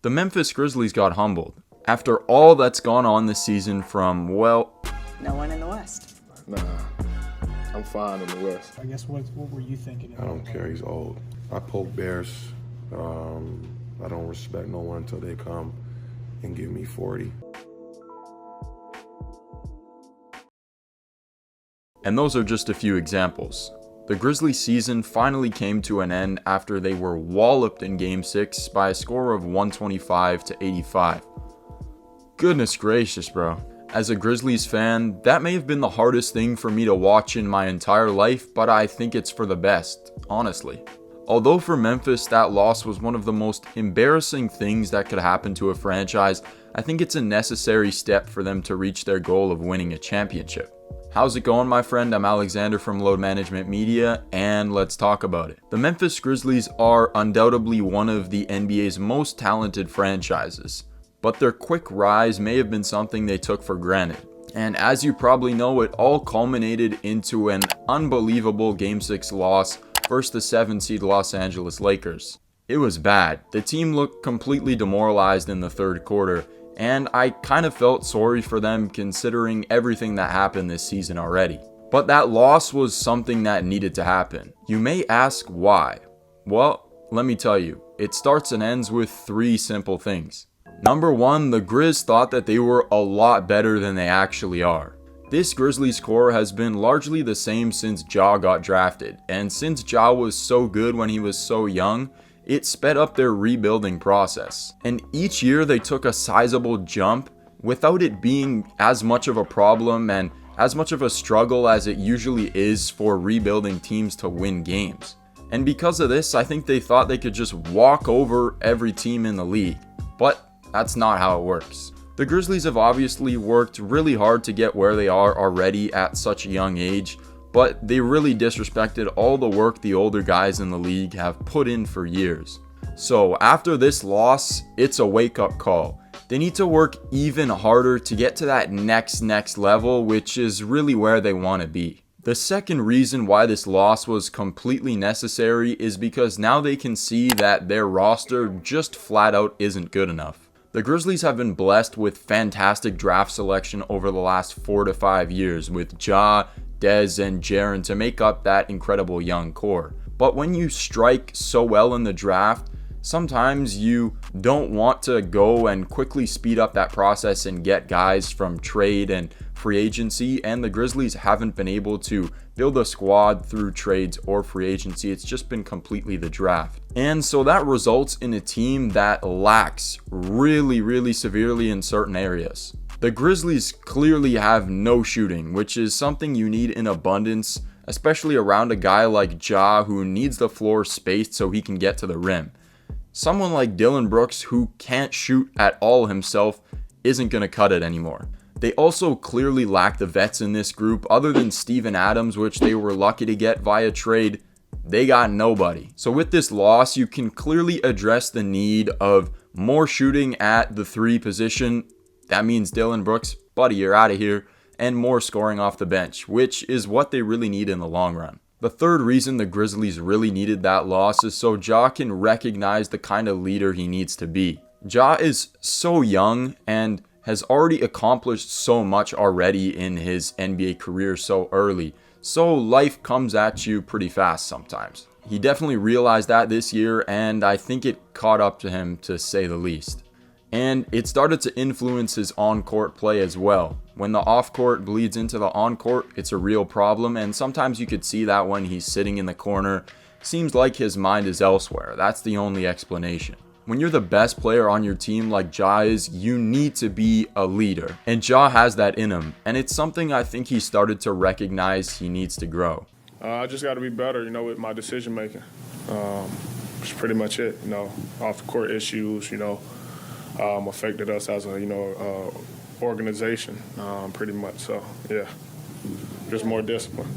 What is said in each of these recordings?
The Memphis Grizzlies got humbled. After all that's gone on this season from, well... No one in the West. Nah, I'm fine in the West. I guess what were you thinking? I don't care, he's old. I poke bears. I don't respect no one until they come and give me 40. And those are just a few examples. The Grizzlies season finally came to an end after they were walloped in Game 6 by a score of 125-85. Goodness gracious, bro. As a Grizzlies fan, that may have been the hardest thing for me to watch in my entire life, but I think it's for the best, honestly. Although for Memphis that loss was one of the most embarrassing things that could happen to a franchise, I think it's a necessary step for them to reach their goal of winning a championship. How's it going, my friend? I'm Alexander from Load Management Media, and let's talk about it. The Memphis Grizzlies are undoubtedly one of the NBA's most talented franchises, but their quick rise may have been something they took for granted. And as you probably know, it all culminated into an unbelievable Game 6 loss versus the 7-seed Los Angeles Lakers. It was bad. The team looked completely demoralized in the third quarter, and I kind of felt sorry for them considering everything that happened this season already. But that loss was something that needed to happen. You may ask why. Well, let me tell you, it starts and ends with 3 simple things. Number 1, the Grizz thought that they were a lot better than they actually are. This Grizzlies core has been largely the same since Ja got drafted, and since Ja was so good when he was so young, it sped up their rebuilding process. And each year they took a sizable jump without it being as much of a problem and as much of a struggle as it usually is for rebuilding teams to win games. And because of this, I think they thought they could just walk over every team in the league. But that's not how it works. The Grizzlies have obviously worked really hard to get where they are already at such a young age, but they really disrespected all the work the older guys in the league have put in for years. So after this loss, it's a wake-up call. They need to work even harder to get to that next level, which is really where they want to be. The second reason why this loss was completely necessary is because now they can see that their roster just flat out isn't good enough. The Grizzlies have been blessed with fantastic draft selection over the last 4 to 5 years with Ja, Dez, and Jaren to make up that incredible young core. But when you strike so well in the draft, sometimes you don't want to go and quickly speed up that process and get guys from trade and free agency, and the Grizzlies haven't been able to build a squad through trades or free agency. It's just been completely the draft. And so that results in a team that lacks really severely in certain areas. The Grizzlies clearly have no shooting, which is something you need in abundance, especially around a guy like Ja who needs the floor spaced so he can get to the rim. Someone like Dillon Brooks, who can't shoot at all himself, isn't going to cut it anymore. They also clearly lack the vets in this group. Other than Steven Adams, which they were lucky to get via trade, they got nobody. So with this loss, you can clearly address the need of more shooting at the 3 position. That means Dillon Brooks, buddy, you're out of here. And more scoring off the bench, which is what they really need in the long run. The third reason the Grizzlies really needed that loss is so Ja can recognize the kind of leader he needs to be. Ja is so young and has already accomplished so much already in his NBA career so early. So life comes at you pretty fast sometimes. He definitely realized that this year, and I think it caught up to him, to say the least. And it started to influence his on-court play as well. When the off-court bleeds into the on-court, it's a real problem, and sometimes you could see that when he's sitting in the corner. Seems like his mind is elsewhere. That's the only explanation. When you're the best player on your team like Ja is, you need to be a leader. And Ja has that in him, and it's something I think he started to recognize he needs to grow. I just got to be better, with my decision making. That's pretty much it, off-the-court issues, affected us as a, organization, pretty much. So, yeah, just more discipline.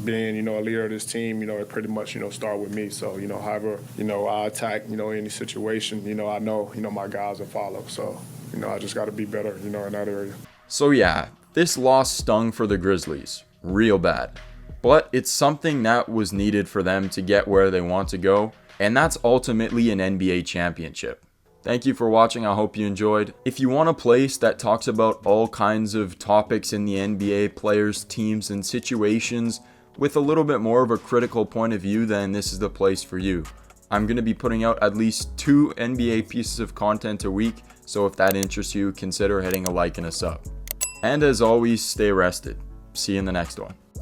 Being, a leader of this team, it pretty much, start with me. So, however, I attack, any situation, I know, my guys will follow. So, I just got to be better, in that area. So, yeah, this loss stung for the Grizzlies real bad. But it's something that was needed for them to get where they want to go, and that's ultimately an NBA championship. Thank you for watching. I hope you enjoyed. If you want a place that talks about all kinds of topics in the NBA, players, teams, and situations with a little bit more of a critical point of view, then this is the place for you. I'm going to be putting out at least 2 NBA pieces of content a week, so if that interests you, consider hitting a like and a sub. And as always, stay rested. See you in the next one.